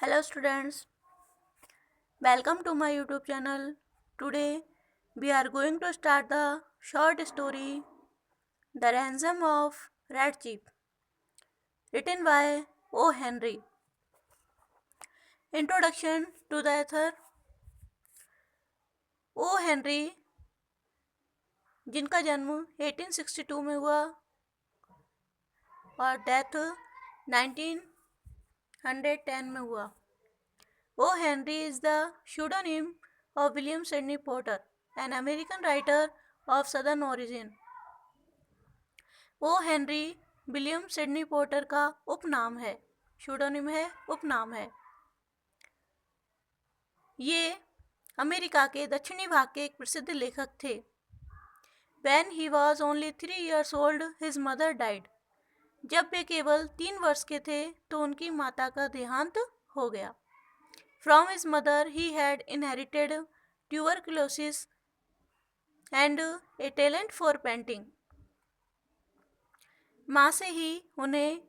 Hello students, welcome to my YouTube channel. Today we are going to start the short story The Ransom of Red Chief, written by O. Henry. Introduction to the author. O. Henry, जिनका जन्म 1862 में हुआ और death 1910 में हुआ. O. Henry is the pseudonym of William Sidney Porter, an American writer of Southern origin. O Henry William Sydney Porter का उपनाम है, शूडोनिम है, उपनाम है. ये अमेरिका के दक्षिणी भाग के एक प्रसिद्ध लेखक थे. When he was only 3 years old, his mother died. जब वे केवल 3 वर्ष के थे तो उनकी माता का देहांत हो गया. From his mother he had inherited tuberculosis and a talent for painting. माँ से ही उन्हें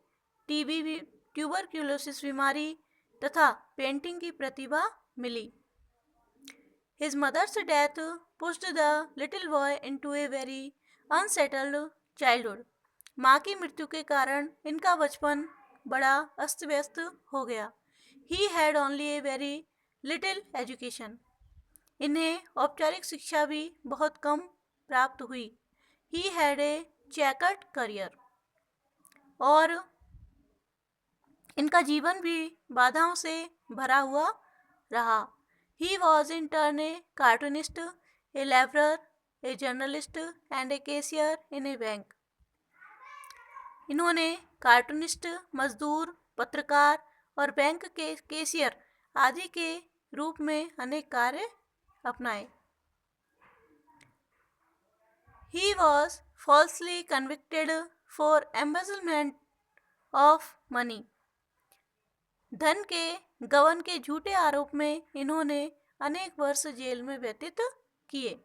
टीबी ट्यूबरक्यूलोसिस बीमारी तथा पेंटिंग की प्रतिभा मिली. His mother's death pushed the little boy into a very unsettled childhood. माँ की मृत्यु के कारण इनका बचपन बड़ा अस्त व्यस्त हो गया. He had only a very little education. इन्हें औपचारिक शिक्षा भी बहुत कम प्राप्त हुई. He had a checkered career. और इनका जीवन भी बाधाओं से भरा हुआ रहा. He was in turn a cartoonist, a laborer, a journalist and a cashier in a bank. इन्होंने कार्टूनिस्ट, मजदूर, पत्रकार और बैंक के कैशियर आदि के रूप में अनेक कार्य अपनाए. He was falsely convicted for embezzlement of money. धन के गबन के झूठे आरोप में इन्होंने अनेक वर्ष जेल में व्यतीत किए.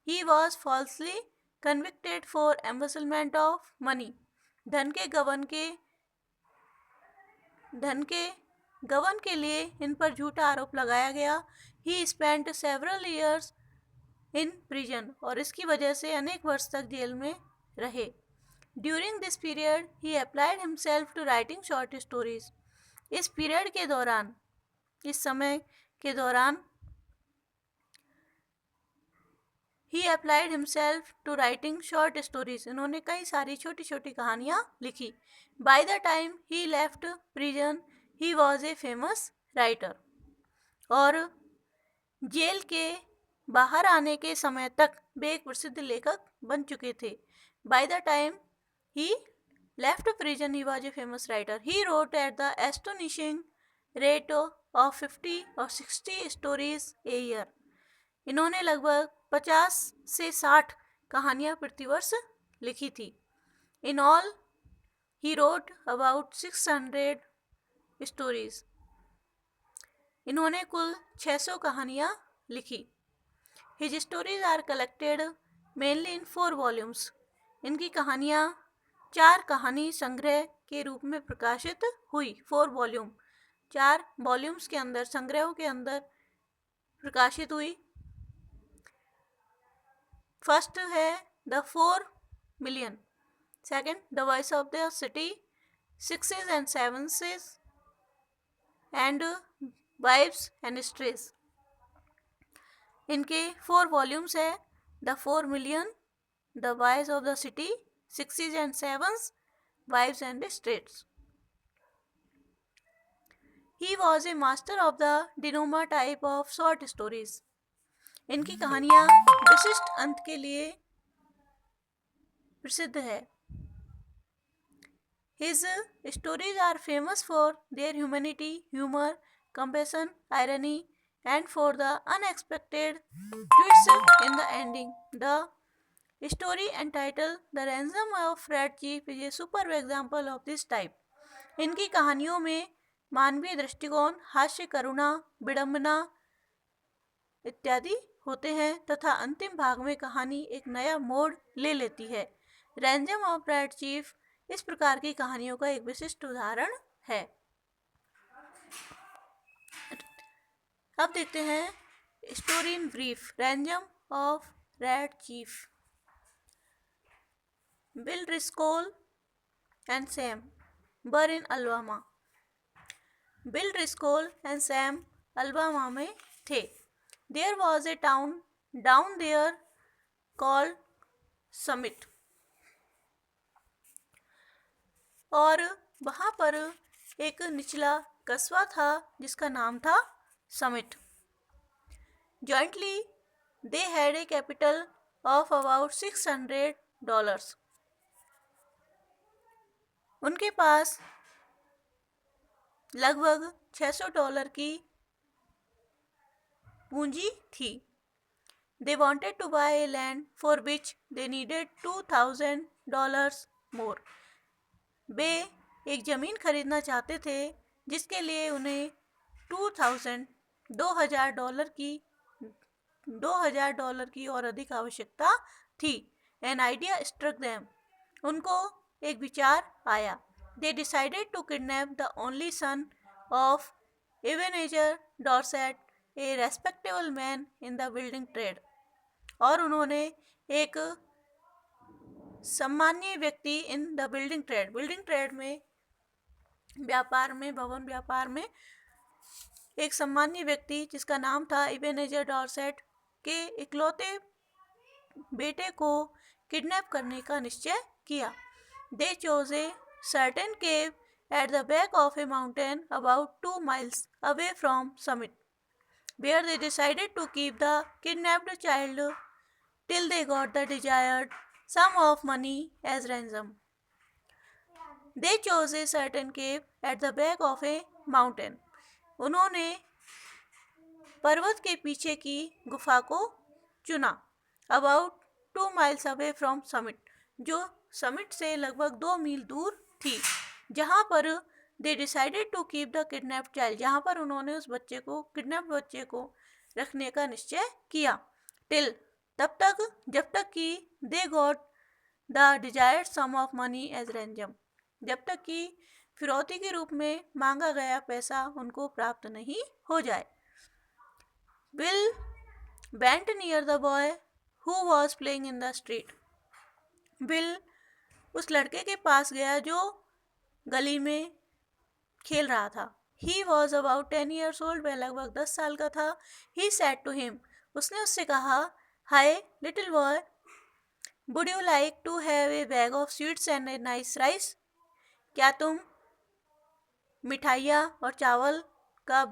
He was falsely convicted for embezzlement of money. धन के गबन के लिए इन पर झूठा आरोप लगाया गया. He spent several years in prison. और इसकी वजह से अनेक वर्ष तक जेल में रहे. During this period, he applied himself to writing short stories. इस पीरियड के दौरान, इस समय के दौरान he applied himself to writing short stories. इन्होंने कई सारी छोटी छोटी कहानियाँ लिखी. By the time he left prison, he was a famous writer. और जेल के बाहर आने के समय तक वे एक प्रसिद्ध लेखक बन चुके थे. By the time he left prison, he was a famous writer. He wrote at the astonishing rate of 50 or 60 stories a year. इन्होंने लगभग 50 से 60 कहानियाँ प्रतिवर्ष लिखी थी. In all, he wrote about 600 stories. इन्होंने कुल 600 कहानियाँ लिखी. His stories are collected mainly in 4 volumes. इनकी कहानियाँ 4 कहानी संग्रह के रूप में प्रकाशित हुई. 4 वॉल्यूम, 4 वॉल्यूम्स के अंदर, संग्रहों के अंदर प्रकाशित हुई. फर्स्ट है the 4 million, second the voice of the city, sixes and sevens and wives and stress. इनके 4 वॉल्यूम्स है the 4 million, the voice of the city, Sixes and Sevens, Wives and Straits. He was a master of the denouement type of short stories. इनकी कहानियाँ विशिष्ट अंत के लिए प्रसिद्ध है. His stories are famous for their humanity, humor, compassion, irony, and for the unexpected twists in the ending. The story entitled The Ransom of Red Chief is a superb example of this type. इनकी कहानियों में मानवीय दृष्टिकोण, हास्य, करुणा, विडंबना इत्यादि होते हैं तथा अंतिम भाग में कहानी एक नया मोड़ ले लेती है. रैंसम ऑफ रेड चीफ इस प्रकार की कहानियों का एक विशिष्ट उदाहरण है. देखते हैं story in brief, ransom of Red Chief. Bill Driscoll and Sam were in Alabama. Bill Driscoll and Sam Alabama में थे। There was a town down there called Summit, और वहाँ पर एक निचला कस्बा था जिसका नाम था summit. Jointly they had a capital of about $600। उनके पास लगभग $600 की पूंजी थी। They wanted to buy a land for which they needed $2,000 more. वे एक ज़मीन खरीदना चाहते थे जिसके लिए उन्हें $2,000 की और अधिक आवश्यकता थी। An idea struck them. उनको एक विचार आया। They decided to kidnap the only son of Ebenezer Dorset, a respectable man in the building trade. और उन्होंने एक सम्मानीय व्यक्ति इन द बिल्डिंग ट्रेड में भवन व्यापार में एक सम्मानीय व्यक्ति जिसका नाम था इबेनेजर डॉर्सेट के इकलौते बेटे को किडनैप करने का निश्चय किया। They chose a certain cave at the back of a mountain about 2 miles away from Summit, where they decided to keep the kidnapped child till they got the desired sum of money as ransom. They chose a certain cave at the back of a mountain. उन्होंने पर्वत के पीछे की गुफा को चुना। About 2 miles away from summit, जो summit से लगभग 2 मील दूर थी, जहाँ पर they decided to keep the kidnapped child, जहाँ पर उन्होंने उस किडनैप बच्चे को रखने का निश्चय किया। Till, तब तक जब तक कि they got the desired sum of money as ransom, जब तक कि फिरौती के रूप में मांगा गया पैसा उनको प्राप्त नहीं हो जाए। Bill went near the boy who was playing in the street. Bill उस लड़के के पास गया जो गली में खेल रहा था। He was about 10 years old, वह लगभग 10 साल का था। He said to him, उसने उससे कहा, Hi little boy, would you like to have a bag of sweets and a nice rice? क्या तुम मिठाइयाँ और चावल का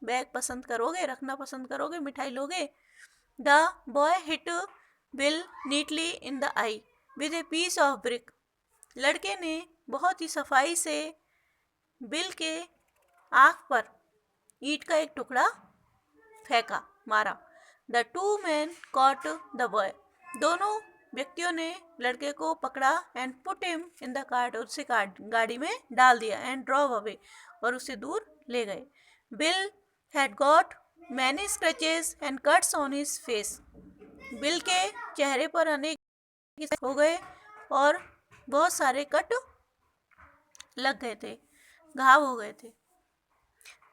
बैग पसंद करोगे, रखना पसंद करोगे, मिठाई लोगे? The boy hit Bill neatly in the eye with a piece of brick. लड़के ने बहुत ही सफाई से बिल के आँख पर ईंट का एक टुकड़ा मारा। The two men caught the boy. दोनों व्यक्तियों ने लड़के को पकड़ा and put him in the cart, और उसे गाड़ी में डाल दिया and drove away, और उसे दूर ले गए। Bill had got many scratches and cuts on his face. Bill के चेहरे पर अनेक हो गए और बहुत सारे कट लग गए थे, घाव हो गए थे।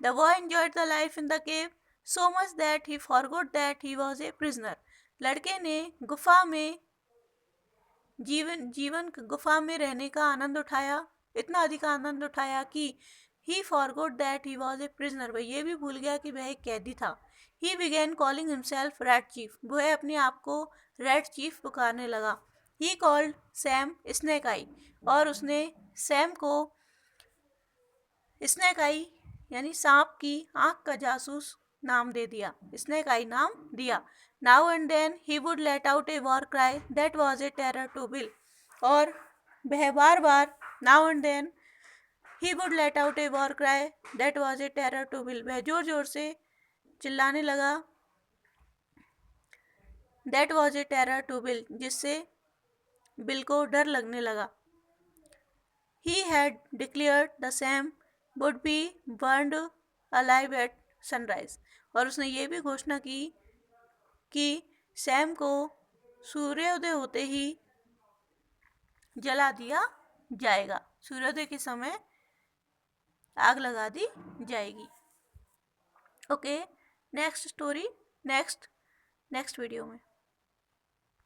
The boy enjoyed the life in the cave so much that he forgot that he was a prisoner. लड़के ने गुफा में रहने का आनंद उठाया, इतना अधिक आनंद उठाया कि he forgot that he was a prisoner, वह ये भी भूल गया कि वह एक कैदी था। He began calling himself Rat Chief, वह अपने आप को Rat Chief पुकारने लगा। He called Sam Snake Eye, और उसने सैम को स्नेक आई यानी सांप की आँख का जासूस नाम दे दिया, स्नेक आई नाम दिया। Now and then he would let out a war cry that was a terror to Bill, और वह बार now and then he would let out a war cry that was a terror to Bill, वह जोर जोर से चिल्लाने लगा that was a terror to Bill, जिससे bill को डर लगने लगा। He had declared the Sam would be burned alive at sunrise, और उसने ये भी घोषणा की कि सैम को सूर्योदय होते ही जला दिया जाएगा, सूर्योदय के समय आग लगा दी जाएगी। Okay, next story next next video में।